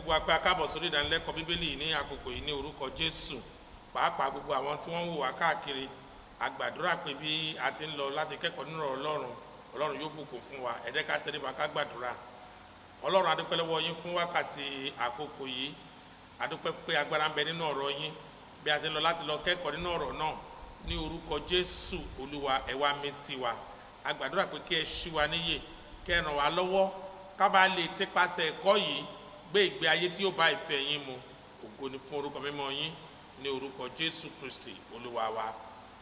gbogbo wa pé a káàbọ̀ sórí ìdánilẹ́kọ̀ọ́ bíbélì ní àkókò yìí ní orúkọ Jésù. Pàápàá gbogbo àwọn tí wọ́n ń wò wá káàkiri, a gbàdúrà pé bí a ti ń lọ láti kẹ́kọ̀ọ́ nínú ọ̀rọ̀ Ọlọ́run yóò bùkún fún wa. Ẹ jẹ́ ká tẹríba ká gbàdúrà. Ọlọ́run, a dúpẹ́ lọ́wọ́ yín fún wákàtí àkókò yìí. A dúpẹ́ pé agbára ń bẹ nínú ọ̀rọ̀ yín. Bí a ti ń lọ láti lọ kẹ́kọ̀ọ́ nínú ọ̀rọ̀ náà, ní orúkọ Jésù Olúwa, ẹ wá mí sí wa. A gbàdúrà pé kí ẹ ṣí wa níyè, kí ẹ ràn wá lọ́wọ́ ká bá lè tẹpasẹ̀ ẹ̀kọ́ yìí gbé ìgbé ayé tí yóò bá ìfẹ́ yín mu. Ògo ni fún orúkọ mímọ́ yín ní orúkọ Jésù Kristi Olúwa wa.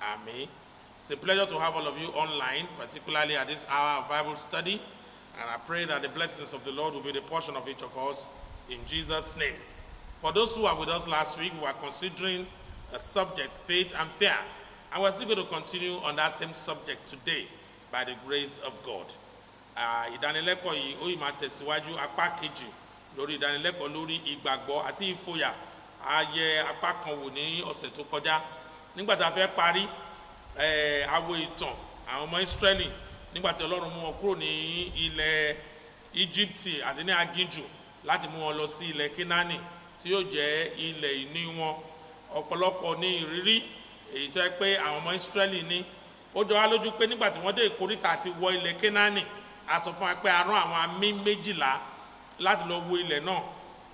Àmín. It's a pleasure to have all of you online, particularly at this hour of Bible study. And I pray that the blessings of the Lord will be the portion of each of us in Jesus' name. For those who were with us last week, we were considering a subject, faith and fear. And we're still going to continue on that same subject today by the grace of God. Ìdánilẹ́kọ̀ọ́ yìí ó yìí máa tẹ̀síwájú apá kejì lórí ìdánilẹ́kọ̀ọ́ lórí ìgbàgbọ́ àti ìfòyà. A yẹ apá kan wò ní ọ̀sẹ̀ tó kọjá. Nígbà tá a fẹ́ parí àwo ìtàn àwọn ọmọ Ísírẹ́lì nígbà tí Ọlọ́run mú wọn kúrò ní ilẹ̀ Íjíbítì àti ní aginjù láti mú wọn lọ sí ilẹ̀ Kénáánì tí yóò jẹ́ ilẹ̀ ìní wọn. Ọ̀pọ̀lọpọ̀ ní ìrírí èyí tó yẹ pé àwọn ọmọ Ísírẹ́lì ní. Ó jọ wá lójú pé nígbà tí wọ́n dé ìkóríta àti wọ ilẹ̀ Kénáánì, a sọ fún wa pé a rán àwọn àmì 12 láti lọ wo ilẹ̀ náà.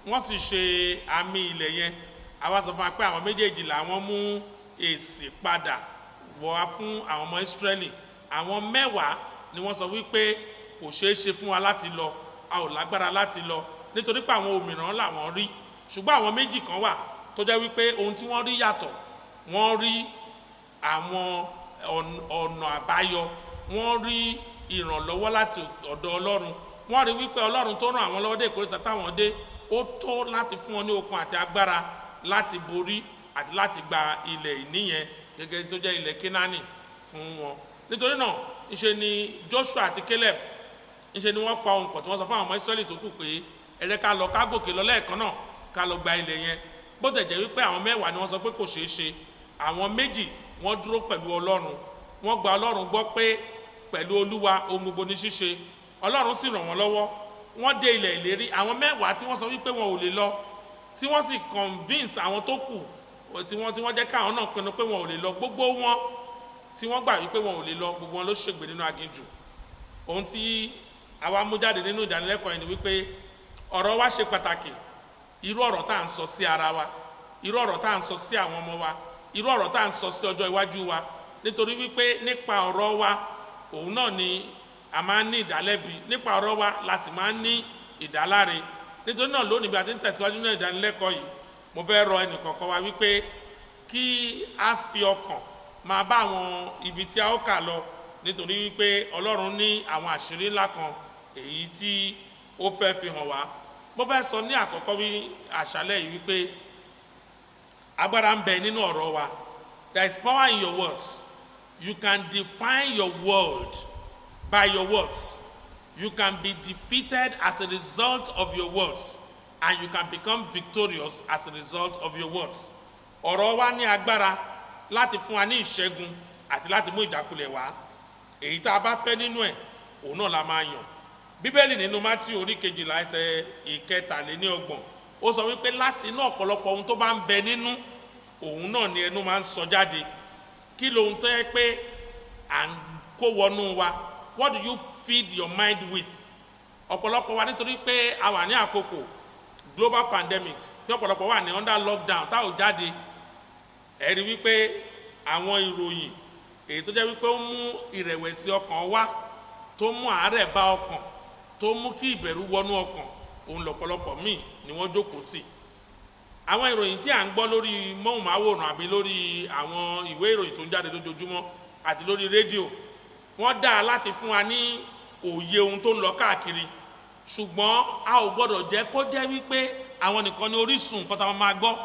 Wọ́n sì ṣe àmì ilẹ̀ yẹn. A wá sọ fún wa pé àwọn 12 wọ́n mú èsì padà wá fún àwọn ọmọ Ísírẹ́lì. Àwọn 10 ni wọ́n sọ wípé kò ṣeé ṣe fún wa láti lọ, a ò lágbára láti lọ nítorí pé àwọn òmìrán làwọn rí. Ṣùgbọ́n àwọn 2 kan wà tó jẹ́ wípé ohun tí wọ́n rí yàtọ̀. Wọ́n rí àwọn ọ̀nà àbáyọ, wọ́n rí ìrànlọ́wọ́ láti ọ̀dọ̀ Ọlọ́run. Wọ́n rí wípé Ọlọ́run tó ràn àwọn lọ́wọ́ dé ìkórìtà táwọn dé, ó tó láti fún wọn ní okun àti agbára láti borí àti láti gba ilẹ̀ ìní yẹn gẹ́gẹ́ tó jẹ́ ilẹ̀ Kénáánì fún wọn. Nítorí náà ńṣe ni Joshua àti Caleb ńṣe ni wọ́n pa ohùn pọ̀ tí wọ́n sọ fún àwọn ọmọ Ísírẹ́lì tó kù pé ẹ jẹ́ ká lọ ká gòkè lọ lẹ́ẹ̀kan náà ká lọ gba ilẹ̀ yẹn. Bó tẹ̀ jẹ́ wípé àwọn 10 ni wọ́n sọ pé kò ṣeé ṣe, àwọn 2 wọ́n dúró pẹ̀lú Ọlọ́run. Wọ́n gba Ọlọ́run gbọ́ pé pẹ̀lú Olúwa ohun gbogbo ní ṣíṣe. Ọlọ́run sì ràn wọ́n lọ́wọ́. Wọ́n dé ilẹ̀ ìlérí. Àwọn 10 tí wọ́n sọ wípé wọn ò lè lọ, tí wọ́n sì convince àwọn tó kù tí wọ́n jẹ́ káwọn náà pinnu pé wọn ò lè lọ, gbogbo wọn tí wọ́n gbà wípé wọn ò lè lọ, gbogbo wọn ló ṣègbè nínú aginjù. Ohun tí àwa mú jáde nínú ìdánilẹ́kọ̀ọ́ yìí ni wípé ọ̀rọ̀ wa ṣe pàtàkì. Irú ọ̀rọ̀ tá à ń sọ sí ara wa, irú ọ̀rọ̀ tá à ń sọ sí àwọn ọmọ wa, irú ọ̀rọ̀ tá à ń sọ sí ọjọ́ iwájú wa. Nítorí wípé nípa ọ̀rọ̀ wa òun náà ni a máa ń ní ìdálẹ́bi, nípa ọ̀rọ̀ wa la sì máa ń ní ìdáláre. Nítorí náà lónìí bí a ti ń tẹ̀síwájú nínú ìdánilẹ́kọ̀ọ́ yìí, mo fẹ́ rọ ẹnìkọ̀ọ̀kan wa wípé kí a fi ọkàn máa bá àwọn ibi tí a ó kà lọ, nítorí wípé Ọlọ́run ní àwọn àṣírí ńlá kan èyí tí ó fẹ́ fi hàn wá. Mo fẹ́ sọ ní àkọ́kọ́ wí àṣálẹ́ yìí wípé agbára ń bẹ nínú ọ̀rọ̀ wa. There is power in your words. You can define your world by your words. You can be defeated as a result of your words, and you can become victorious as a result of your words. Ọ̀rọ̀ wa ní agbára láti fún wa ní ìṣẹ́gun àti láti mú ìjákulẹ̀ wá. Èyí tá a bá fẹ́ nínú ẹ̀, òun náà la máa yàn. Bíbélì nínú Mátíù orí 12 ẹsẹ̀ 23, ó sọ wípé láti inú ọ̀pọ̀lọpọ̀ ohun tó bá ń bẹ nínú, òun náà ni ẹnu máa ń sọ jáde. Kí lohun tó yẹ pé à ń kó wọnú wa? What do you feed your mind with? Ọ̀pọ̀lọpọ̀ wa nítorí pé a wà ní àkókò global pandemics tí ọ̀pọ̀lọpọ̀ wà ní under lockdown tá ò jáde. Ẹ rí wípé àwọn ìròyìn èyí tó jẹ́ wípé ó mú ìrẹ̀wẹ̀sì ọkàn wá, tó mú àárẹ̀ bá ọkàn, tó mú kí ìbẹ̀rù wọnú ọkàn, òun lọ̀pọ̀lọpọ̀ míì ni wọ́n jókòó tì. Àwọn ìròyìn tí à ń gbọ́ lórí móhùnmáwòrán àbí lórí àwọn ìwé ìròyìn tó ń jáde lójoojúmọ́ àti lórí rédíò, wọ́n dá láti fún wa ní òye ohun tó ń lọ káàkiri. Ṣùgbọ́n a ò gbọ́dọ̀ jẹ́ kó jẹ́ wípé àwọn nìkan ní orísun nǹkan tá a máa gbọ́.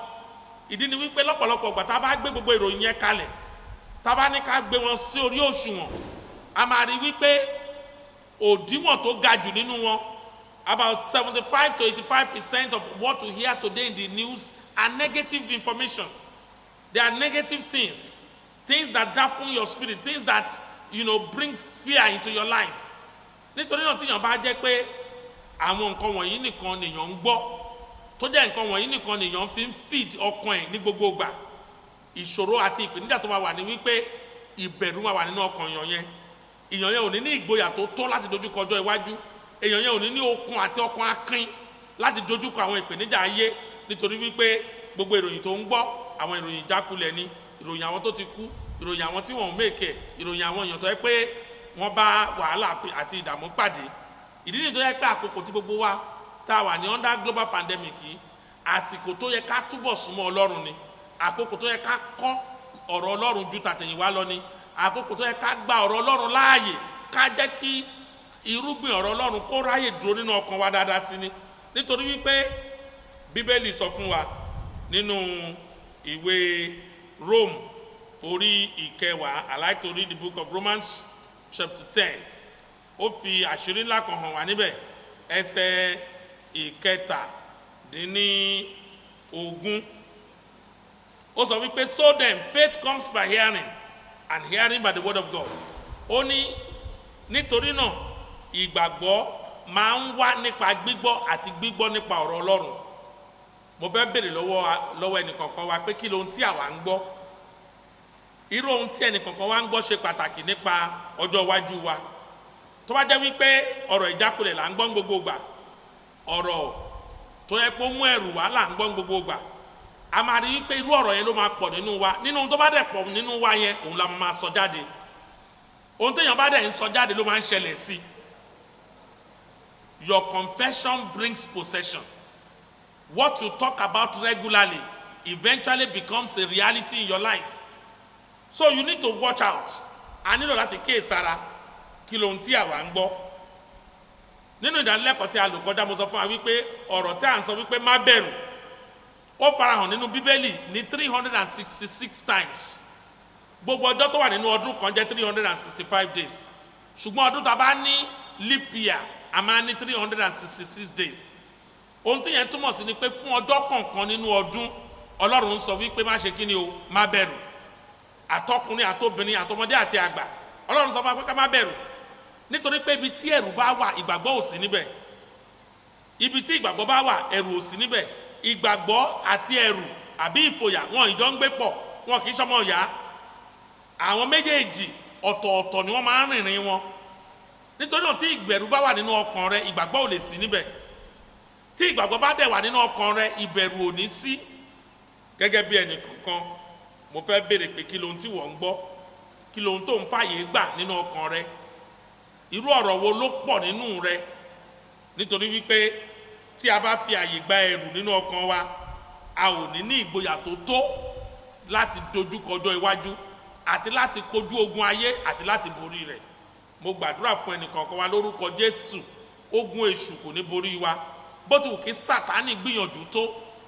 Ìdí ni wípé lọ́pọ̀lọpọ̀ ìgbà tá a bá gbé gbogbo ìròyìn yẹn kalẹ̀, tá a bá ní ká gbé wọn sí orí òṣùwọ̀n, a máa rí wípé òdiwọ̀n tó ga jù nínú wọn, about 75 to 85% of what we hear today in the news are negative information. They are negative things that dampen your spirit, things that bring fear into your life. Nítorí náà tíyàn bá jẹ́ pé àwọn nǹkan wọ̀nyí nìkan nìyàn ń gbọ́ tó jẹ́ nǹkan wọ̀nyí nìkan nìyàn fi ń feed ọkàn ẹ̀ ní gbogbo ìgbà. Ìṣòro àti ìpèníjà tó máa wà ní wípé ìbẹ̀rù máa wà nínú ọkàn èèyàn yẹn ò ní ní ìgboyà tó tó láti dojúkọ ọjọ́ iwájú, èèyàn yẹn ò ní ní okun àti ọkàn akín láti dojúkọ àwọn ìpèníjà ayé, nítorí wípé gbogbo ìròyìn tó ń gbọ́ àwọn ìròyìn ìjákulẹ̀ ni, ìròyìn àwọn tó ti kú, ìròyìn àwọn tí wọ́n ń mèkè, ìròyìn àwọn èèyàn tó yẹ pé wọ́n bá wàhálà àti ìdààmú pàdé. Ìdí nìyí tó yẹ pé àkókò tí gbogbo wa tá a wà ní under global pandemic yìí, àsìkò tó yẹ ká túbọ̀ súnmọ́ Ọlọ́run ni, àkókò tó yẹ ká kọ́ ọ̀rọ̀ Ọlọ́run ju tàtẹ̀yìnwá lọ ni, àkókò tó yẹ ká gba ọ̀rọ̀ Ọlọ́run láàyè, ká jẹ́ kí irúgbìn ọ̀rọ̀ Ọlọ́run kó ráyè dúró nínú ọkàn wa dáadáa sí ni. Nítorí wípé Bíbélì sọ fún wa nínú ìwé Rome orí ìkẹwàá, I like to read the book of Romans chapter 10. Ó fi àṣírí ńlá kan hàn wá níbẹ̀, ẹsẹ̀ ìkẹtàdínlógún. Ó sọ wípé so then faith comes by hearing and hearing by the word of God. Ó ní nítorí náà ìgbàgbọ́ máa ń wá nípa gbígbọ́ àti gbígbọ́ nípa ọ̀rọ̀ Ọlọ́run. Mo fẹ́ béèrè lọ́wọ́ ẹnìkọ̀ọ̀kan wa pé kí lohun tí àwa ń gbọ́, irú ohun tí ẹnìkọ̀ọ̀kan wa ń gbọ́ ṣe pàtàkì nípa ọjọ́ iwájú wa. Tó bá jẹ́ wípé ọ̀rọ̀ ìjákulẹ̀ là ń gbọ́ gbogbo ìgbà, ọ̀rọ̀ tó yẹ kó mú ẹ̀rù wá là ń gbọ́ gbogbo ìgbà, a máa rí wípé irú ọ̀rọ̀ yẹn ló máa pọ̀ nínú wa. Nínú tó bá dẹ̀ pọ̀ nínú wa yẹn, òun la máa sọ jáde. Ohun téèyàn bá dẹ̀ ń sọ jáde ló máa ń ṣẹlẹ̀ sí. Your confession brings possession. What you talk about regularly eventually becomes a reality in your life. So you need to watch out. A nílò láti kíyèsára kí lohun tí àwa ń gbọ́. Nínú ìdánilẹ́kọ̀ọ́ tí a lò kọjá, mo sọ fún wa wípé ọ̀rọ̀ tí à ń sọ wípé má bẹ̀rù, ó farahàn nínú Bíbélì ní 366 times. Gbogbo ọjọ́ tó wà nínú ọdún kan jẹ́ 365 days. Ṣùgbọ́n ọdún tá a bá ní leap year, a máa ní 366 days. Ohun tí yẹn túmọ̀ sí ni pé fún ọjọ́ kọ̀ọ̀kan nínú ọdún, Ọlọ́run sọ wípé má ṣe kí ni o, má bẹ̀rù. Àtọkùnrin àtobìnrin àtọmọdé àti àgbà, Ọlọ́run sọ fún wa pé ká má bẹ̀rù. Nítorí pé ibi tí ẹ̀rù bá wà, ìgbàgbọ́ ò sí níbẹ̀. Ibi tí ìgbàgbọ́ bá wà, ẹ̀rù ò sí níbẹ̀. Ìgbàgbọ́ àti ẹ̀rù àbí ìfòyà wọn ìjọ ń gbé pọ̀, wọn kì í ṣọmọ ìyá. Àwọn méjèèjì ọ̀tọ̀ọ̀tọ̀ ni wọ́n máa ń rìnrìn wọn. Nítorí náà tí ìbẹ̀rù bá wà nínú ọkàn rẹ, ìgbàgbọ́ ò lè sí níbẹ̀. Tí ìgbàgbọ́ bá dẹ̀ wà nínú ọkàn rẹ, ìbẹ̀rù ò ní sí. Gẹ́gẹ́ bí ẹnì kankan, mo fẹ́ béèrè pé kí lohun tí wọ́n ń gbọ́, kí lohun tó ń fàyè gbà nínú ọkàn rẹ, irú ọ̀rọ̀ wo ló pọ̀ nínú rẹ. Nítorí wípé tí a bá fi àyè gba ẹ̀rù nínú ọkàn wa, a ò ní ìgboyà tó tó láti dojúkọ ọjọ́ iwájú àti láti kojú ogun ayé àti láti borí rẹ̀. Mo gbàdúrà fún ẹnìkọ̀ọ̀kan wa lórúkọ Jésù, ogun èṣù kò ní borí wa. Bó ti wù kí Sátánì gbìyànjú tó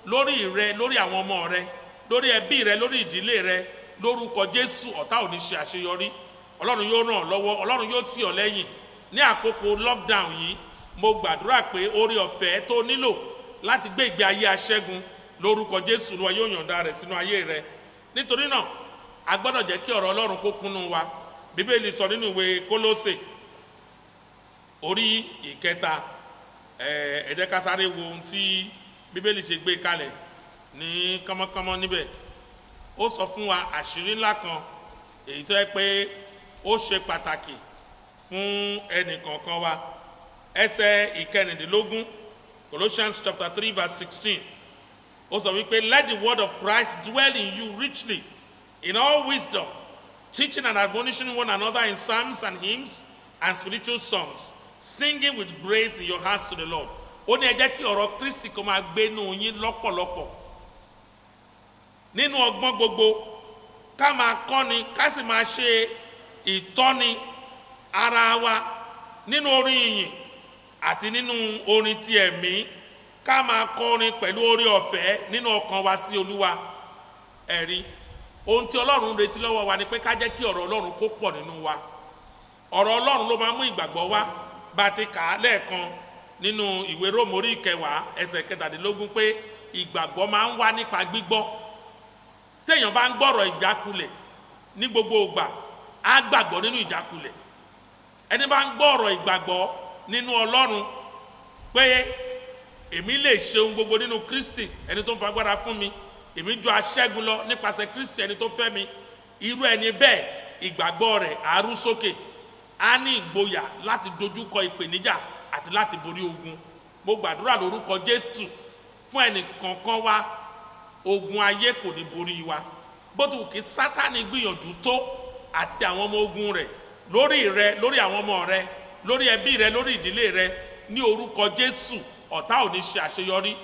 lórí rẹ, lórí àwọn ọmọ rẹ, lórí ẹbí rẹ, lórí ìdílé rẹ, lórúkọ Jésù ọ̀tá ò ní ṣe àṣeyọrí. Ọlọ́run yóò ràn ọ́ lọ́wọ́, Ọlọ́run yóò tì ọ́ lẹ́yìn. Ní àkókò lockdown yìí, mo gbàdúrà pé oore ọ̀fẹ́ tó nílò láti gbé ìgbé ayé aṣẹ́gun, lórúkọ Jésù lọ yóò yọ̀ǹda rẹ̀ sínú ayé rẹ. Nítorí náà a gbọ́dọ̀ jẹ́ kí ọ̀rọ̀ Ọlọ́run kó kúnnú wa. Bíbélì sọ nínú ìwé Kólósè orí ìkẹta, ẹ jẹ́ ká sáré wo ohun tí Bíbélì ṣe gbé kalẹ̀ ní kánmọ́kánmọ́ níbẹ̀. Ó sọ fún wa àṣírí ńlá kan èyí tó yẹ pé ó ṣe pàtàkì fún ẹnì kọ̀ọ̀kan wa. Ẹsẹ̀ ìkẹrìndínlógún, Colossians chapter 3 verse 16. Ó sọ wípé let the word of Christ dwell in you richly in all wisdom, teaching and admonishing one another in psalms and hymns and spiritual songs, singing with grace in your hearts to the Lord. Ó ní ẹ jẹ́ kí ọ̀rọ̀ Kristi kó máa gbénú yín lọ́pọ̀lọpọ̀. Nínú ọgbọ́n gbogbo, ká máa kọ́ni, ká sì máa ṣe ìtọ́ni ara wa nínú orin ìyìn àti nínú orin ti ẹ̀mí, ká máa kọrin pẹ̀lú oore ọ̀fẹ́ nínú ọkàn wa sí Olúwa. Ẹ̀rí ohun tí Ọlọ́run retí lọ́wọ́ wa ni pé ká jẹ́ kí ọ̀rọ̀ Ọlọ́run kó pọ̀ nínú wa. Ọ̀rọ̀ Ọlọ́run ló máa mú ìgbàgbọ́ wá. Bá ti kà á lẹ́ẹ̀kan nínú ìwé Róòmù orí ìkẹwàá ẹsẹ̀ kẹtàdínlógún pé ìgbàgbọ́ máa ń wá nípa gbígbọ́. Téèyàn bá ń gbọ́rọ̀ ìjákulẹ̀ ní gbogbo ìgbà, á gbàgbọ́ nínú ìjákulẹ̀. Ẹni bá ń gbọ́rọ̀ ìgbàgbọ́ nínú Ọlọ́run pé èmi lè ṣe ohun gbogbo nínú Kristi ẹni tó ń fagbára fún mi, èmi ju aṣẹ́gun lọ nípasẹ̀ Kristi ẹni tó fẹ́ mi, irú ẹni bẹ́ẹ̀ ìgbàgbọ́ rẹ̀ á rú sókè, á ní ìgboyà láti dojúkọ ìpèníjà àti láti borí ogun. Mo gbàdúrà lórúkọ Jésù fún ẹnì kankan wa, ogun ayé kò ní borí wa. Bó ti wù kí Sátánì gbìyànjú tó àti àwọn ọmọ ogun rẹ̀ lórí rẹ, lórí àwọn ọmọ rẹ, lórí ẹbí rẹ, lórí ìdílé rẹ, ní orúkọ Jésù ọ̀tá ò ní ṣe àṣeyọrí.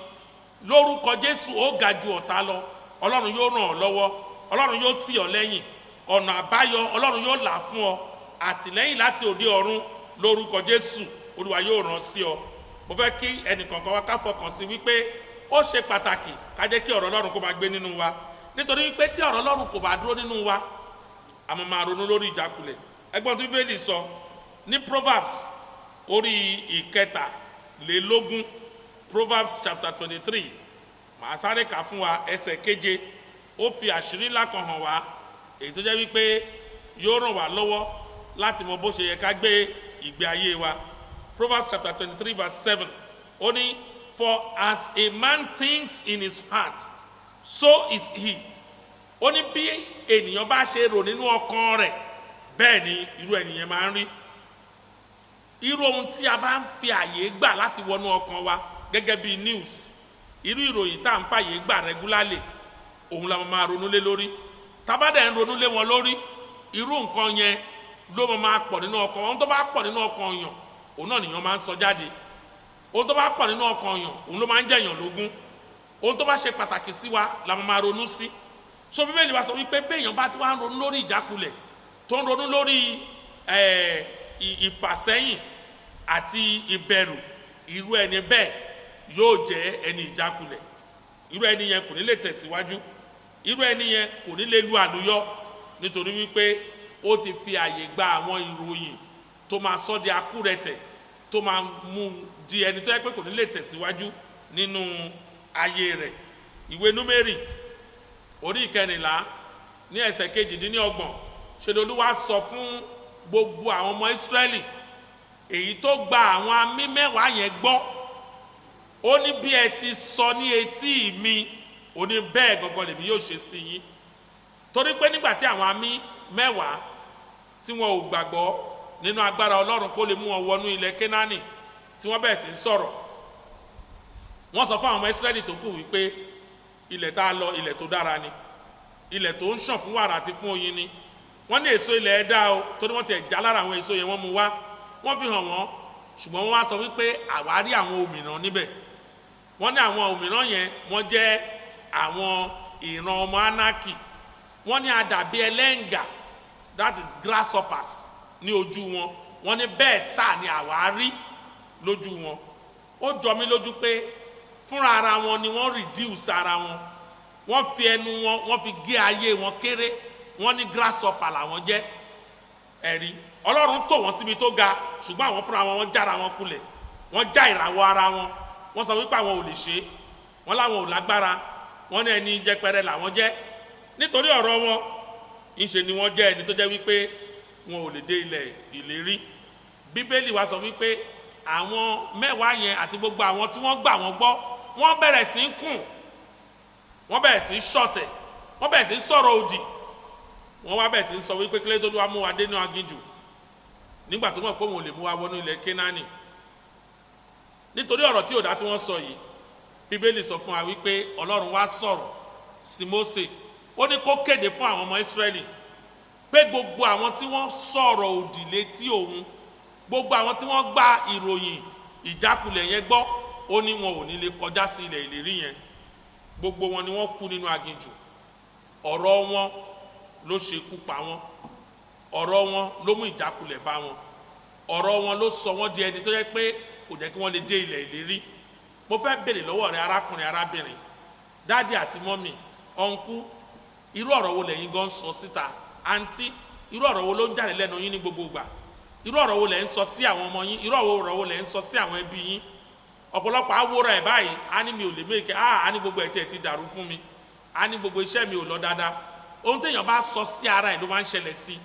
Lórúkọ Jésù ó ga ju ọ̀tá lọ. Ọlọ́run yóò ràn ọ́ lọ́wọ́, Ọlọ́run yóò tì ọ́ lẹ́yìn, ọ̀nà àbáyọ Ọlọ́run yóò là fún ọ, àtìlẹ́yìn láti òde ọ̀run lórúkọ Jésù Olúwa yóò ràn sí ọ. Mo fẹ́ kí ẹnìkankan wa ká fọkàn sí wípé ó ṣe pàtàkì ká jẹ́ kí ọ̀rọ̀ Ọlọ́run kó máa gbé nínú wa, nítorí wípé tí ọ̀rọ̀ Ọlọ́run kò bá dúró nínú wa, a máa ronú lórí ìjákulẹ̀. Ẹgbọ́n tí Bíbélì sọ ní Proverbs orí 13, Proverbs chapter 23, màá sáré kà fún wa ẹsẹ̀ 7. Ó fi àṣírí ńlá kan hàn wá, èyí tó jẹ́ wípé yóò ràn wá lọ́wọ́ láti mọ bó ṣe yẹ ká gbé ìgbé ayé wa. Proverbs chapter 23 verse 7, ó ní, for as a man thinks in his heart, so is he. Ó ní bí ènìyàn bá ṣe rò nínú ọkàn rẹ̀, bẹ́ẹ̀ ni irú ènìyàn máa ń rí. Irú ohun tí a bá ń fi àyè gbà láti wọnú ọkàn wa gẹ́gẹ́ bí news, irú ìròyìn tá à ń fàyè gbà regularly, òun la máa ronú lé lórí. Tá bá dẹ̀ ń ronú lé wọn lórí, irú nǹkan yẹn ló máa pọ̀ nínú ọkàn. Ohun tó bá pọ̀ nínú ọkàn yàn, òun náà nìyàn máa ń sọ jáde. Ohun tó bá pọ̀ nínú ọkàn yàn, òun ló máa ń jẹ̀yàn lógún. Ohun tó bá ṣe pàtàkì sí wa la máa ronú sí. So Bíbélì wa sọ wípé béèyàn bá ti wá ń ronú lórí ìjákulẹ̀, tó ń ronú lórí ìfàsẹ́yìn àti ìbẹ̀rù, irú ẹni bẹ́ẹ̀ yóò jẹ́ ẹni ìjákulẹ̀. Irú ẹni yẹn kò ní lè tẹ̀síwájú, irú ẹni yẹn kò ní lè lu àlùyọ, nítorí wípé ó ti fi àyè gba àwọn ìròyìn tó máa sọ di akúrẹ̀tẹ̀, tó máa mú di ẹni tó yẹ pé kò ní lè tẹ̀síwájú nínú ayé rẹ̀. Ìwé Númérì orí 14 ní ẹsẹ̀ 28, ṣe ni Olúwa sọ fún gbogbo àwọn ọmọ Ísírẹ́lì èyí tó gba àwọn amí 10 yẹn gbọ́. Ó ní bí ẹ ti sọ ní etí mi, ó ní bẹ́ẹ̀ gangan lèmi yóò ṣe sí yín. Torí pé nígbà tí àwọn amí 10 tí wọn ò gbàgbọ́ nínú agbára Ọlọ́run kó lè mú wọn wọnú ilẹ̀ Kénáánì, tí wọ́n bẹ̀rẹ̀ sí ń sọ̀rọ̀, wọ́n sọ fún àwọn ọmọ Ísírẹ́lì tó kù wípé ilẹ̀ tá a lọ ilẹ̀ tó dára ni, ilẹ̀ tó ń ṣàn fún wàrà àti fún oyin ni. Wọ́n ní èso ilẹ̀ ẹ̀ dá o, torí wọ́n tẹ̀ já lára àwọn èso yẹn, wọ́n mú wá, wọ́n fi hàn wọ́n, ṣùgbọ́n wọ́n wá sọ wípé àwárí àwọn òmìrán níbẹ̀. Wọ́n ní àwọn òmìrán yẹn wọ́n jẹ́ àwọn ìran ọmọ Ánákì. Wọ́n ní àdàbí ẹlẹ́ǹgà, that is grasshoppers, ní ojú wọn. Wọ́n ní bẹ́ẹ̀ sáà ni àwárí lójú wọn. Ó jọ mí lójú pé fúnra ara wọn ni wọ́n reduce ara wọn, wọ́n fi ẹnu wọn wọ́n fi gé ayé wọn kéré. Wọ́n ní grasshopper làwọn jẹ́. Ẹ̀rí Ọlọ́run tò wọ́n síbi tó ga, ṣùgbọ́n àwọn fúnra wọn wọ́n jára wọn kulẹ̀, wọ́n já ìràwọ̀ ara wọn. Wọ́n sọ wípé àwọn ò lè ṣe, wọ́n láwọn ò lágbára, wọ́n ní ẹni jẹpẹrẹ làwọn jẹ́. Nítorí ọ̀rọ̀ wọn, ìṣe ni wọ́n jẹ́ ẹni tó jẹ́ wípé wọn ò lè dé ilẹ̀ ìlérí. Bíbélì wa sọ wípé àwọn 10 yẹn àti gbogbo àwọn tí wọ́n gbà wọ́n gbọ́, wọ́n bẹ̀rẹ̀ sí ń kùn, wọ́n bẹ̀rẹ̀ sí ń ṣọ̀tẹ̀, wọ́n bẹ̀rẹ̀ sí ń sọ̀rọ̀ òdì. Wọ́n wá bẹ̀rẹ̀ sí ń sọ wípé kílé tó wá mú wa dé ní aginjù nígbà tó mọ̀ pé òun ò lè mú wa wọnú ilẹ̀ Kénáánì. Nítorí ọ̀rọ̀ tí ò dá tí wọ́n sọ yìí, Bíbélì sọ fún wa wípé Ọlọ́run wá sọ̀rọ̀ sí Mósè. Ó ní kó kéde fún àwọn ọmọ Ísírẹ́lì pé gbogbo àwọn tí wọ́n sọ̀rọ̀ òdì létí òun, gbogbo àwọn tí wọ́n gba ìròyìn ìjákulẹ̀ yẹn gbọ́, ó ní wọn ò ní lè kọjá sí ilẹ̀ ìlérí yẹn. Gbogbo wọn ni wọ́n kú nínú aginjù. Ọ̀rọ̀ wọn ló ṣekú pa wọn, ọ̀rọ̀ wọn ló mú ìjákulẹ̀ bá wọn, ọ̀rọ̀ wọn ló sọ wọ́n di ẹni tó yẹ pé kò jẹ́ kí wọ́n lè dé ilẹ̀ ìlérí. Mo fẹ́ béèrè lọ́wọ́ rẹ arákùnrin arábìnrin, dáàdì àti mọ́mì, ọ̀nkú, irú ọ̀rọ̀ wo lẹ́yìn gan sọ síta? Àǹtí, irú ọ̀rọ̀ wo ló ń jáde lẹ́nu yín ní gbogbo ìgbà? Irú ọ̀rọ̀ wo lẹ́ ń sọ sí àwọn ọmọ yín? Irú ọ̀rọ̀ wo lẹ́ ń sọ sí àwọn ẹbí yín? Ọ̀pọ̀lọpọ̀ àwòrán ẹ̀ báyìí, á ní mi ò lè méèké, á ní gbogbo ẹ̀ ti dàrú fún mi, á ní gbogbo iṣẹ́ mi ò lọ dáadáa. Ohun téèyàn bá sọ sí ara ẹ̀ ló máa ń ṣẹlẹ̀ sí.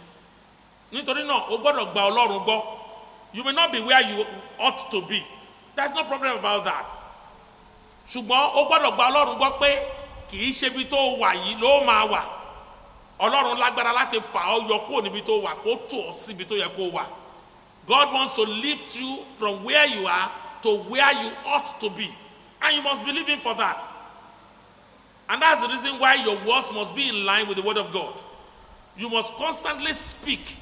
Nítorí náà o gbọ́dọ̀ gba Ọlọ́run gbọ́. You may not be where you ought to be. There's no problem about that. ṣùgbọ́n ó gbọ́dọ̀ gba ọlọ́run gbọ́ pé kì í ṣe ibi tó wà yìí ló máa wà. Ọlọ́run lágbára láti fà ọ́ yọ kúrò níbi tó wà kó tò ọ́ síbi tó yẹ kó wà. God wants to lift you from where you are to where you ought to be, and you must believe him for that. And that's the reason why your words must be in line with the word of God. You must constantly speak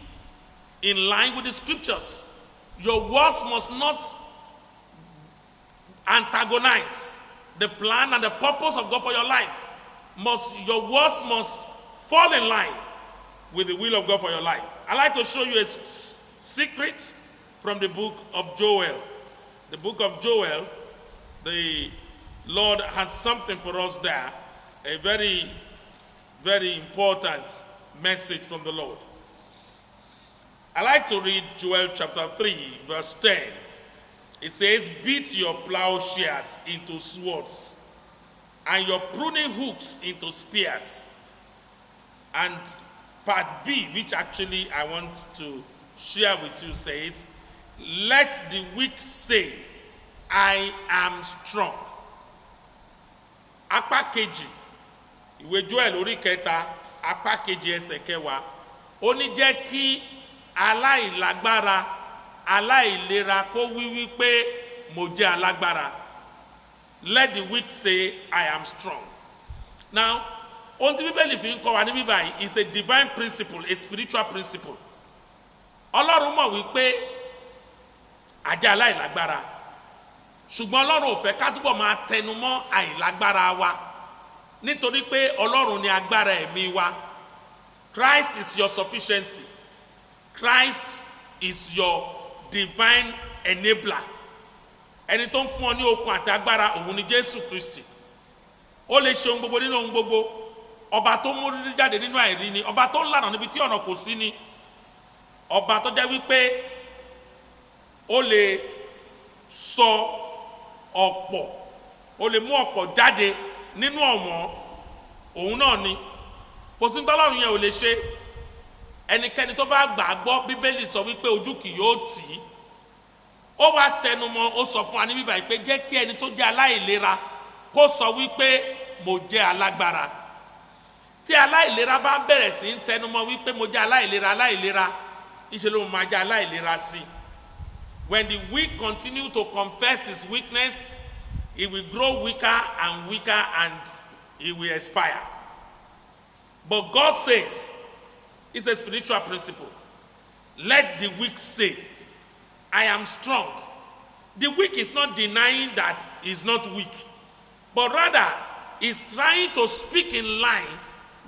in line with the scriptures. Your words must not antagonize the plan and the purpose of God for your life. Your words must fall in line with the will of God for your life. I'd like to show you a secret from the book of Joel. The book of Joel, the Lord has something for us there, a very, very important message from the Lord. I like to read Joel chapter 3, verse 10. It says, beat your plowshares into swords, and your pruning hooks into spears. And part B, which actually I want to share with you, says, let the weak say, I am strong. Apá kejì, ìwé Joel orí kẹta, apá kejì ẹsẹ̀ kẹwàá, ó ní jẹ́ kí aláìlágbára, aláìlera kó wí pé mo jẹ́ alágbára. Let the weak say, I am strong. Now, ohun tí Bíbélì fi ń kọ́ wa ní bíbáyìí is a divine principle, a spiritual principle. Ọlọ́run mọ̀ wípé ajá aláìlágbára, ṣùgbọ́n Ọlọ́run ò fẹ́ ká túbọ̀ máa tẹnumọ́ àìlágbára wa nítorí pé Ọlọ́run ni agbára ẹ̀mí wa. Christ is your sufficiency. Christ is your divine enabler. Ẹni tó ń fún ọ ní okun àti agbára òun ni Jésù Kristi. Ó lè ṣe ohun gbogbo nínú ohun gbogbo. Ọba tó mú rírí jáde nínú àìrí ni, ọba tó ń lànà níbi tí ọ̀nà kò sí ni, ọba tó jẹ́ wípé ó lè sọ ọ̀pọ̀, ó lè mú ọ̀pọ̀ jáde nínú ọ̀wọ́n, òun náà ni. Kò sí tọ́lọ́run yẹn ò lè ṣe. Ẹnikẹ́ni tó bá gbà gbọ́, Bíbélì sọ wípé ojú kì yóò tì í. Ó wá tẹnumọ́, ó sọ fún wa ní bíbáyìí pé jẹ́ kí ẹni tó jẹ́ aláìlera kó sọ wípé mo jẹ́ alágbára. Tí aláìlera bá bẹ̀rẹ̀ sí ń tẹnumọ́ wípé mo jẹ́ aláìlera, ìṣe ló máa jẹ́ aláìlera sí. When the weak continue to confess his weakness, he will grow weaker and weaker and he will expire. But God says, it's a spiritual principle. Let the weak say, I am strong. The weak is not denying that he's not weak, but rather is trying to speak in line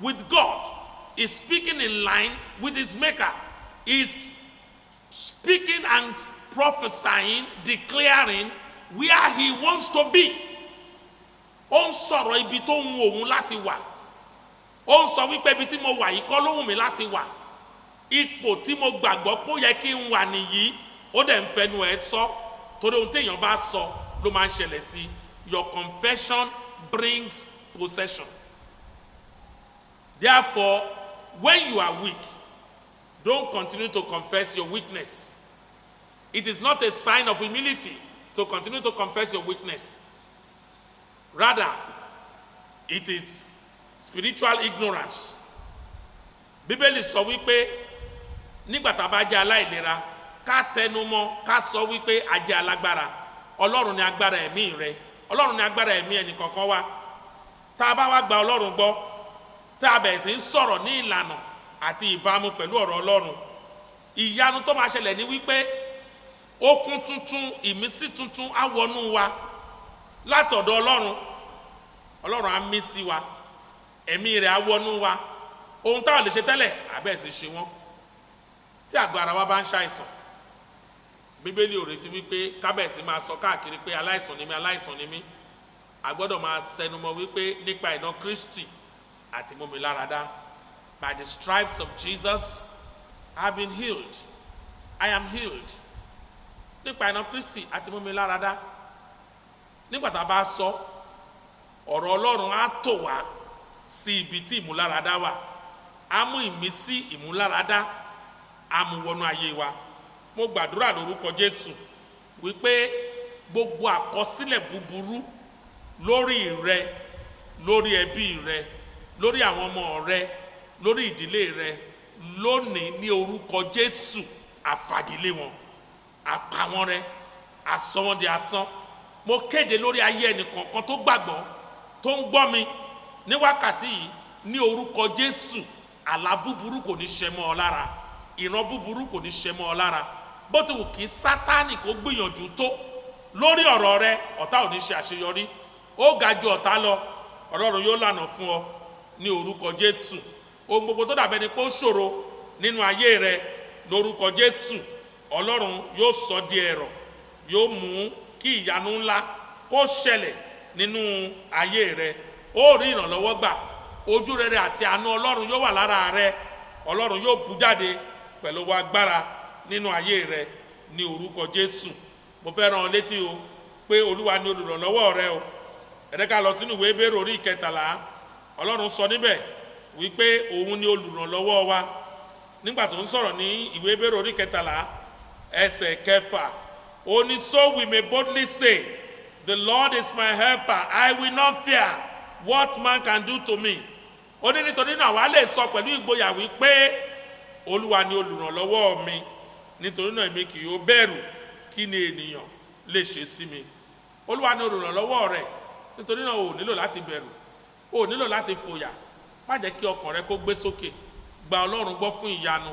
with God. Is speaking in line with his maker. Is speaking and prophesying, declaring where he wants to be. Ó ń sọ̀rọ̀ ibi tó ń wù òun láti wà. Ó ń sọ wípé ibi tí mo wà yìí kọ́ ló wù mí láti wà. Ipò tí mo gbàgbọ́ pé ó yẹ kí n wà nìyí, ó dẹ̀ ń fẹnu ẹ̀ sọ. Torí ohun téèyàn bá sọ ló máa ń ṣẹlẹ̀ sí. Your confession brings possession. Therefore, when you are weak, don't continue to confess your weakness. It is not a sign of humility to continue to confess your weakness. Rather, it is spiritual ignorance. Bíbélì sọ wípé nígbà tá a bá jẹ́ aláìlera, ká tẹnumọ́, ká sọ wípé a jẹ́ alágbára. Ọlọ́run ni agbára ẹ̀mí rẹ. Ọlọ́run ni agbára ẹ̀mí ẹnì kọ̀ọ̀kan wa. Tá a bá wá gba Ọlọ́run gbọ́, tá a bẹ̀rẹ̀ sí ń sọ̀rọ̀ ní ìlànà àti ìbámu pẹ̀lú ọ̀rọ̀ Ọlọ́run, ìyanu tó máa ṣẹlẹ̀ ní wípé okun tuntun, ìmísí tuntun á wọnú wa látọ̀dọ̀ Ọlọ́run. Ọlọ́run á mí sí wa, ẹ̀mí rẹ̀ á wọnú wa. Ohun táwọn lè ṣe tẹ́lẹ̀ àbẹ́ẹ̀ sì ṣe wọ́n. Tí àgọ́ ara wa bá ń ṣàìsàn, Bíbélì ò retí wípé kábẹ̀sí máa sọ káàkiri pé aláìsàn ni mí. A gbọ́dọ̀ máa sẹnumọ́ wípé nípa ìná Kristi àti mú mi láradá. By the stripes of Jesus, I have been healed. I am healed. Nípa ìná Kristi àti mú mi láradá. Nígbà tá a bá sọ, ọ̀rọ̀ Ọlọ́run á tò wá sí ibi tí ìmúláradá wà. Á mú ìmísí ìmúláradá, á mú wọnú ayé wa. Mo gbàdúrà lórúkọ Jésù wípé gbogbo àkọsílẹ̀ búburú lórí rẹ, lórí ẹbí rẹ, lórí àwọn ọmọ rẹ, lórí ìdílé rẹ lónìí ní orúkọ Jésù. Àfàgilé wọn, àpá wọn rẹ, asọ wọn di asán. Mo kéde lórí ayé ẹnìkọ̀ọ̀kan tó gbàgbọ́ tó ń gbọ́ mi ní wákàtí yìí ní orúkọ Jésù. Àlá búburú kò ní ṣẹ mọ́ ọ lára, ìran búburú kò ní ṣẹ mọ́ ọ lára. Bó ti wù kí Sátánì kó gbìyànjú tó lórí ọ̀rọ̀ rẹ, ọ̀tá ò ní ṣe àṣeyọrí. Ó ga ju ọ̀tá lọ, Ọlọ́run yóò lànà fún ọ ní orúkọ Jésù. Ohun gbogbo tó dàbẹ́ ni pé ó ṣòro nínú ayé rẹ lórúkọ Jésù, Ọlọ́run yóò sọ di ẹ̀rọ̀, yóò mú kí ìyanu ńlá kó ṣẹlẹ̀ nínú ayé rẹ. Ó rí ìrànlọ́wọ́ gbà, ojú rere àti àánú Ọlọ́run yóò wà lára rẹ. Ọlọ́run yóò bú jáde pẹ̀lú agbára nínú ayé rẹ ní orúkọ Jésù. Mo fẹ́ rán ọ létí o pé Olúwa ni olùrànlọ́wọ́ rẹ o. Ẹ jẹ́ ká lọ sínú ìwé Hébérù orí 13. Ọlọ́run sọ níbẹ̀ wípé òun ni olùrànlọ́wọ́ wa. Nígbà tó ń sọ̀rọ̀ ní ìwé Hébérù orí 13 ẹsẹ̀ 6, ó ní, so we may boldly say, the Lord is my helper, I will not fear what man can do to me. Ó ní nítorí náà wá lè sọ pẹ̀lú ìgboyà wípé Olúwa ni olùrànlọ́wọ́ mi, nítorí náà èmi kì yóò bẹ̀rù kí ni ènìyàn lè ṣe sí mi. Olúwa ni olùrànlọ́wọ́ rẹ, nítorí náà o nílò láti bẹ̀rù, o nílò láti fòyà. Má jẹ́ kí ọkàn rẹ kó gbé sókè. Gba Ọlọ́run gbọ́ fún ìyanu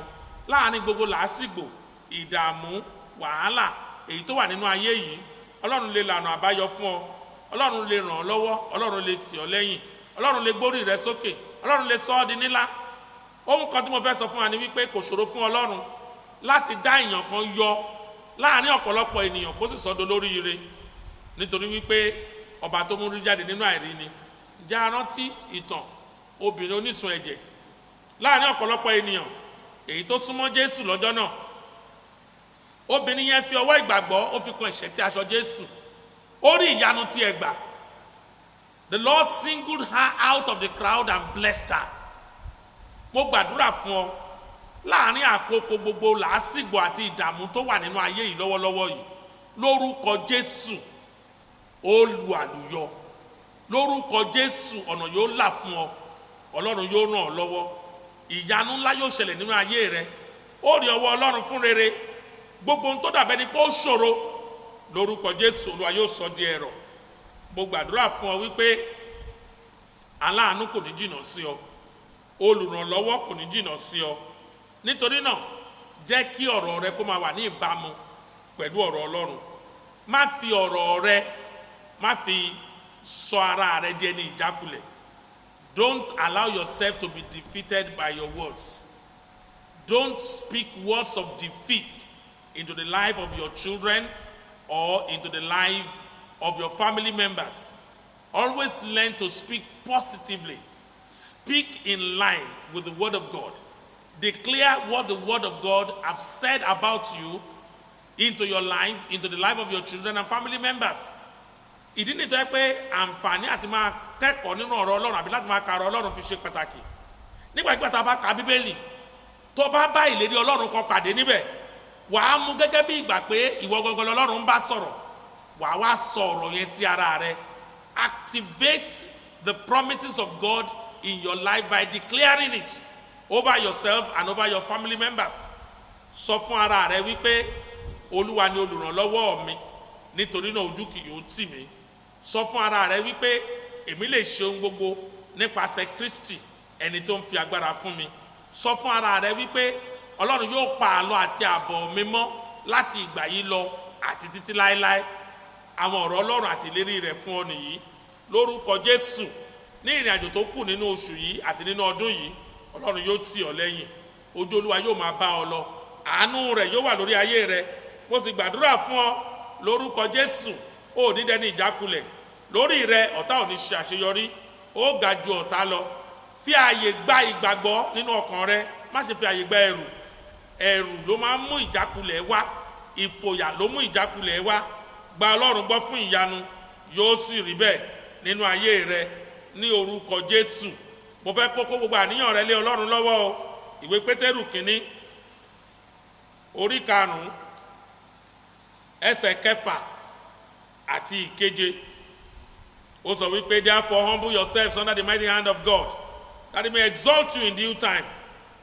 láàrin gbogbo làásìgbò, ìdààmú, wàhálà èyí tó wà nínú ayé yìí. Ọlọ́run lè lànà àbáyọ fún ọ, Ọlọ́run lè ràn ọ́ lọ́wọ́, Ọlọ́run lè tì ọ́ lẹ́yìn, Ọlọ́run lè gbórí rẹ sókè, Ọlọ́run lè sọ ọ́ di nílá. Ohun kan tí mo fẹ́ sọ fún wa ni wípé kò ṣòro fún Ọlọ́run láti dá èèyàn kan yọ láàrin ọ̀pọ̀lọpọ̀ ènìyàn kó sì sọ́dọ̀ lóríire, nítorí wípé ọba tó mú rí jáde nínú àìrí ni. Ǹjẹ́ a rántí ìtàn obìnrin onísun ẹ̀jẹ̀ láàrin ọ̀pọ̀lọpọ̀ ènìyàn èyí tó súnmọ́ Jésù lọ́jọ́ náà? Obìnrin yẹn fi ọwọ́ ìgbàgbọ́ ó fi kan ìṣẹ́tí aṣọ Jésù, ó rí ìyanu tí ẹ gbà. The Lord singled her out of the crowd and blessed her. Mo gbàdúrà fún ọ láàrin àkókò gbogbo làásìgbò àti ìdààmú tó wà nínú ayé yìí lọ́wọ́lọ́wọ́ yìí, lórúkọ Jésù ó lu àlùyọ. Lórúkọ Jésù ọ̀nà yóò là fún ọ, Ọlọ́run yóò ràn ọ́ lọ́wọ́. Ìyanu ńlá yóò ṣẹlẹ̀ nínú ayé rẹ. Ó rí ọwọ́ Ọlọ́run fún rere. Gbogbo ohun tó dàbẹ́ ni pé ó ṣòro, lórúkọ Jésù Olúwa yóò sọ di ẹ̀rọ̀. Mo gbàdúrà fún ọ wípé aláàánú kò ní jìnnà sí ọ, olùrànlọ́wọ́ kò ní jìnnà sí ọ. Nítorí náà jẹ́ kí ọ̀rọ̀ rẹ kó máa wà ní ìbámu pẹ̀lú ọ̀rọ̀ Ọlọ́run. Má fi ọ̀rọ̀ rẹ, má fi sọ ara rẹ di ẹni ìjákulẹ̀. Don't allow yourself to be defeated by your words. Don't speak words of defeat into the life of your children or into the life of your family members. Always learn to speak positively. Speak in line with the Word of God. Declare what the Word of God has said about you into your life, into the life of your children and family members. Ìdí nìtọ́ ẹ pé àǹfààní àti máa kẹ́kọ̀ọ́ nínú ọ̀rọ̀ Ọlọ́run àbí láti máa ka ọ̀rọ̀ Ọlọ́run fi ṣe pàtàkì. Nígbàgbà tá a bá ka Bíbélì, tó bá bá ìlérí Ọlọ́run kan pàdé níbẹ̀, wàá mú gẹ́gẹ́ bí ìgbà pé ìwọ gangan l'Ọlọ́run ń bá sọ̀rọ̀. Wàá wá sọ ọ̀rọ̀ yẹn sí ara rẹ. Activate the promises of God in your life by declaring it over yourself and over your family members. Sọ fún ara rẹ wípé Olúwa ni olùrànlọ́wọ́ mi, nítorí náà ojú kì yóò tì mí. Sọ fún ara rẹ wípé èmi lè ṣe ohun gbogbo nípasẹ̀ Kristi ẹni tó ń fi agbára fún mi. Sọ fún ara rẹ wípé Ọlọ́run yóò pa àlọ àti àbọ̀ mi mọ́ láti ìgbà yìí lọ àti títí láéláé. Àwọn ọ̀rọ̀ Ọlọ́run àti ìlérí rẹ̀ fún ọ nìyí. Lórúkọ Jésù, ní ìrìn àjò tó kù nínú oṣù yìí àti nínú ọdún yìí, Ọlọ́run yóò tì ọ́ lẹ́yìn. Ojú Olúwa yóò máa bá ọ lọ. Àánú rẹ̀ yóò wà lórí ayé rẹ. Mo sì gbàdúrà fún ọ lórúkọ Jésù, ó ní dẹni ìjákulẹ̀. Lórí rẹ ọ̀tá ò ní ṣe àṣeyọrí. Ó ga ju ọ̀tá lọ. Fi ààyè gba ìgbàgbọ́ nínú ọkàn rẹ. Má ṣe fi ààyè gba ẹ̀rù. Ẹ̀rù ló máa ń mú ìjákulẹ̀ wá. Ìfòyà ló mú ìjákulẹ̀ wá. Gba Ọlọ́run gbọ́ fún ìyanu, yóò sì rí bẹ́ẹ̀ nínú ayé rẹ ní orúkọ Jésù. Mo fẹ́ kókó gbogbo àníyàn rẹ lé Ọlọ́run lọ́wọ́ o. Ìwé Pétérù kínní orí 5 ẹsẹ̀ 6 àti 7. ó sọ wípé therefore humble yourselves under the mighty hand of God, that he may exalt you in due time,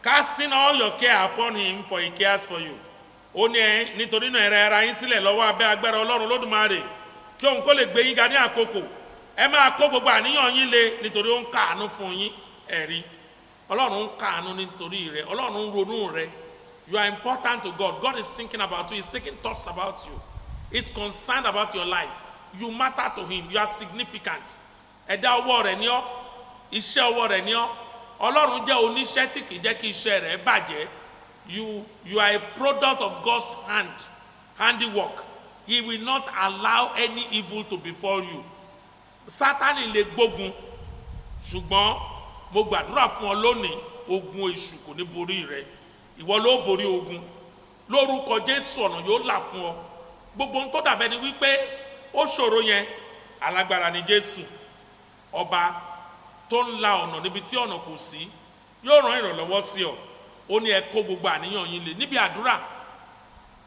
casting all your care upon him, for he cares for you. Ó ní nítorí náà ẹ rẹ ara yín sílẹ̀ lọ́wọ́ abẹ́ agbára Ọlọ́run Olódùmarè kí òun kó lè gbé yín ga ní àkókò. Ẹ máa kó gbogbo àníyàn yín lé nítorí ó ń káàánú fún yín. Ẹ̀rí Ọlọ́run ń káàánú nítorí rẹ, Ọlọ́run ń ronú rẹ. You are important to God. God is thinking about you. He's taking thoughts about you. He's concerned about your life. You matter to him. You are significant. Ẹ̀dá ọwọ́ rẹ̀ ni ọ́, iṣẹ́ ọwọ́ rẹ̀ ni ọ́. Ọlọ́run jẹ́ oníṣẹ́ tí kì í jẹ́ kí iṣẹ́ rẹ̀ bàjẹ́. You are a product of God's handiwork. He will not allow any evil to befall you. Sátánì lè gbógun, ṣùgbọ́n mo gbàdúrà fún ọ lónìí, ogun èṣù kò ní borí rẹ. Ìwọ ló borí ogun. Lórúkọ Jésù ọ̀nà yóò là fún ọ. Gbogbo ohun tó dàbẹ́ ni wípé ó ṣòro yẹn, alágbára ni Jésù. Ọba tó ń la ọ̀nà níbi tí ọ̀nà kò sí, yóò rán ìrànlọ́wọ́ sí ọ. Ó ní ẹ kó gbogbo àníyàn yín lé níbi àdúrà,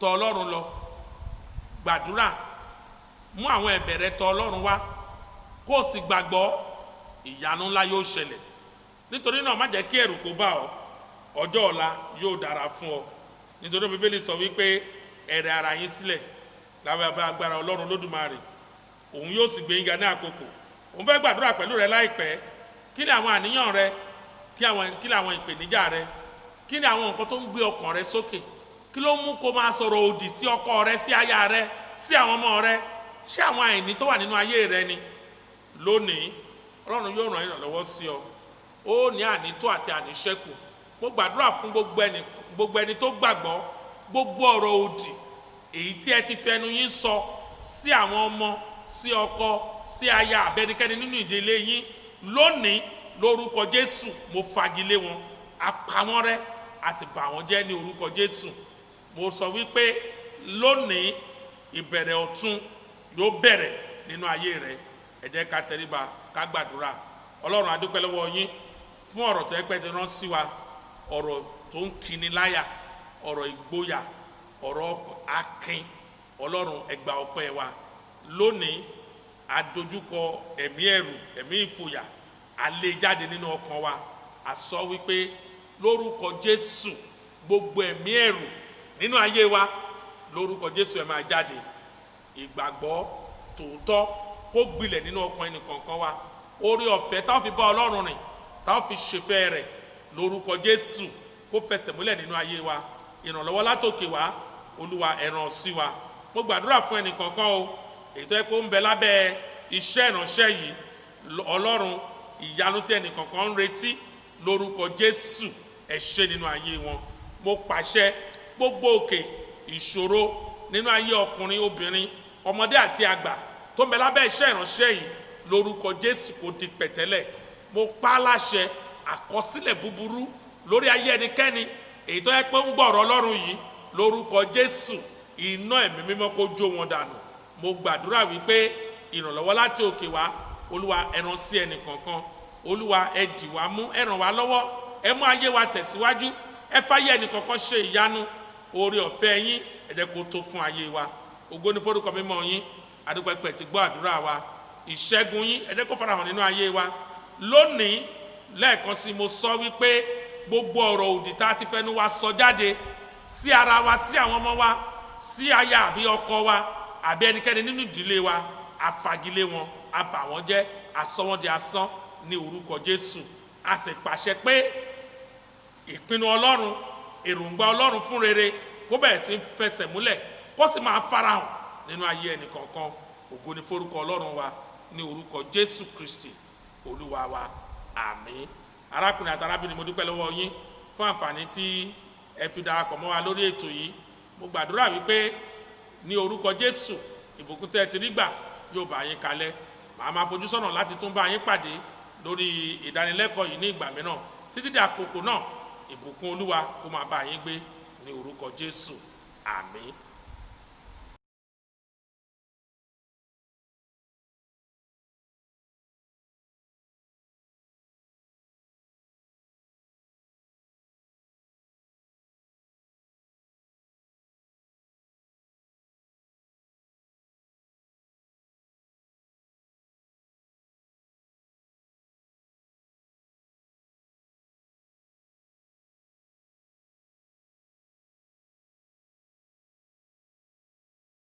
tọ̀ Ọlọ́run lọ. Gbàdúrà, mú àwọn ẹ̀bẹ̀ rẹ tọ̀ Ọlọ́run wá, kó o sì gbàgbọ́ ìyanu ńlá yóò ṣẹlẹ̀. Nítorí náà má jẹ́ kí ẹ̀rù kó bá ọ, ọjọ́ ọ̀la yóò dára fún ọ. Nítorí Bíbélì sọ wípé ẹ rẹ ara yín sílẹ̀ lábẹ́ agbára Ọlọ́run Olódùmarè, òun yóò sì gbé yín ga ní àkókò. Òun fẹ́ gbàdúrà pẹ̀lú rẹ láìpẹ́. Kí ni àwọn àníyàn rẹ? Kí ni àwọn ìpèníjà rẹ? Kí ni àwọn nǹkan tó ń gbé ọkàn rẹ sókè? Kí ló mú kó máa sọ̀rọ̀ òdì sí ọkọ rẹ, sí aya rẹ, sí àwọn ọmọ rẹ? Ṣé àwọn àìní tó wà nínú ayé rẹ ni? Lónìí Ọlọ́run yóò ràn ìrànlọ́wọ́ sí ọ. Ó ní ànító àti àníṣẹ́kù. Mo gbàdúrà fún gbogbo ẹni tó gbàgbọ́, gbogbo ọ̀rọ̀ òdì èyí tí ẹ ti fẹnu yín sọ sí àwọn ọmọ, sí ọkọ, sí aya àbẹ́nikẹ́ni nínú ìdílé yín, lónìí lórúkọ Jésù mo fagilé wọn, a pa wọ́n rẹ́, a sì bà wọ́n jẹ́ ní orúkọ Jésù. Mo sọ wípé lónìí ìbẹ̀rẹ̀ ọ̀tun yóò bẹ̀rẹ̀ nínú ayé rẹ. Ẹ jẹ́ ká tẹríba ká gbàdúrà. Ọlọ́run a dúpẹ́ lọ́wọ́ yín fún ọ̀rọ̀ tó ẹgbẹ́ ti rán sí wa, ọ̀rọ̀ tó ń kini láyà, ọ̀rọ̀ ìgboyà, ọ̀rọ̀ akin. Ọlọ́run ẹ gbà ọpẹ́ wa. Lónìí a dojúkọ ẹ̀mí ẹ̀rù, ẹ̀mí ìfòyà, a lé jáde nínú ọkàn wa. A sọ wípé lórúkọ Jésù gbogbo ẹ̀mí ẹ̀rù nínú ayé wa, lórúkọ Jésù ẹ máa jáde. Ìgbàgbọ́ tòótọ́ kó gbilẹ̀ nínú ọkàn ẹnìkọ̀ọ̀kan wa. Oore ọ̀fẹ́ táwọn fi bá Ọlọ́run rìn, táwọn fi ṣèfẹ́ rẹ̀, lórúkọ Jésù kó fẹsẹ̀ múlẹ̀ nínú ayé wa. Ìrànlọ́wọ́ látòkè wá, Olúwa ẹ rán sí wa. Mo gbàdúrà fún ẹnìkọ̀ọ̀kan o, èyí tó yẹ kó ń bẹ lábẹ́ iṣẹ́ ìránṣẹ́ yìí, Ọlọ́run ìyanu tí ẹnìkọ̀ọ̀kan ń retí, lórúkọ Jésù ẹ ṣe nínú ayé wọn. Mo pàṣẹ gbogbo òkè ìṣòro nínú ayé ọkùnrin, obìnrin, ọmọdé àti àgbà tó ń bẹ lábẹ́ iṣẹ́ ìránṣẹ́ yìí, lórúkọ Jésù kó di pẹ̀tẹ́lẹ̀. Mo pa á láṣẹ àkọsílẹ̀ búburú lórí ayé ẹnikẹ́ni èyí tó yẹ pé ń gbọ́ ọ̀rọ̀ Ọlọ́run yìí, lórúkọ Jésù iná ẹ̀mí mímọ́ kó jó wọn dànù. Mo gbàdúrà wípé ìrànlọ́wọ́ láti òkè wá, Olúwa ẹ rán sí ẹnìkọ̀ọ̀kan. Olúwa ẹ dì wá mú, ẹ ràn wá lọ́wọ́, ẹ mú ayé wa tẹ̀síwájú, ẹ fáyé ẹnìkọ̀ọ̀kan ṣe ìyanu. Oore ọ̀fẹ́ yín ẹ jẹ́ kó tó fún ayé wa. Ògo ni forúkọ mímọ́ yín. A dúpẹ́ pé ti gbọ́ àdúrà wa. Ìṣẹ́gun yín ẹ jẹ́ kó farahàn nínú ayé wa. Lónìí lẹ́ẹ̀kan sí mo sọ wípé gbogbo ọ̀rọ̀ òdì tá a ti fẹnu wa sọ jáde sí ara wa, sí àwọn ọmọ wa, sí aya àbí ọkọ wa àbí ẹnikẹ́ni nínú ìdílé wa, a fagilé wọn, a bà wọ́n jẹ́, a sọ wọ́n di asán ní orúkọ Jésù. A sì pàṣẹ pé ìpinnu Ọlọ́run, èròǹgbà Ọlọ́run fún rere kó bẹ̀rẹ̀ sí fẹsẹ̀ múlẹ̀, kó sì máa farahàn nínú ayé ẹnìkọ̀ọ̀kan. Ògo ni forúkọ Ọlọ́run wa ní orúkọ Jésù Kristi Olúwa wa. Àmín. Arákùnrin àti arábìnrin, mo dúpẹ́ lọ́wọ́ yín fún àǹfààní tí ẹ fi darapọ̀ mọ́ wa lórí ètò yìí. Mo gbàdúrà wípé ní orúkọ Jésù ìbùkún tẹ́ ẹ ti rí gbà yóò bá yín kalẹ̀. Màá máa fojú sọ́nà láti tún bá yín pàdé lórí ìdánilẹ́kọ̀ọ́ yìí ní ìgbà mìíràn. Títí di àkókò náà, ìbùkún Olúwa kó máa bá yín gbé ní orúkọ Jésù. Àmín.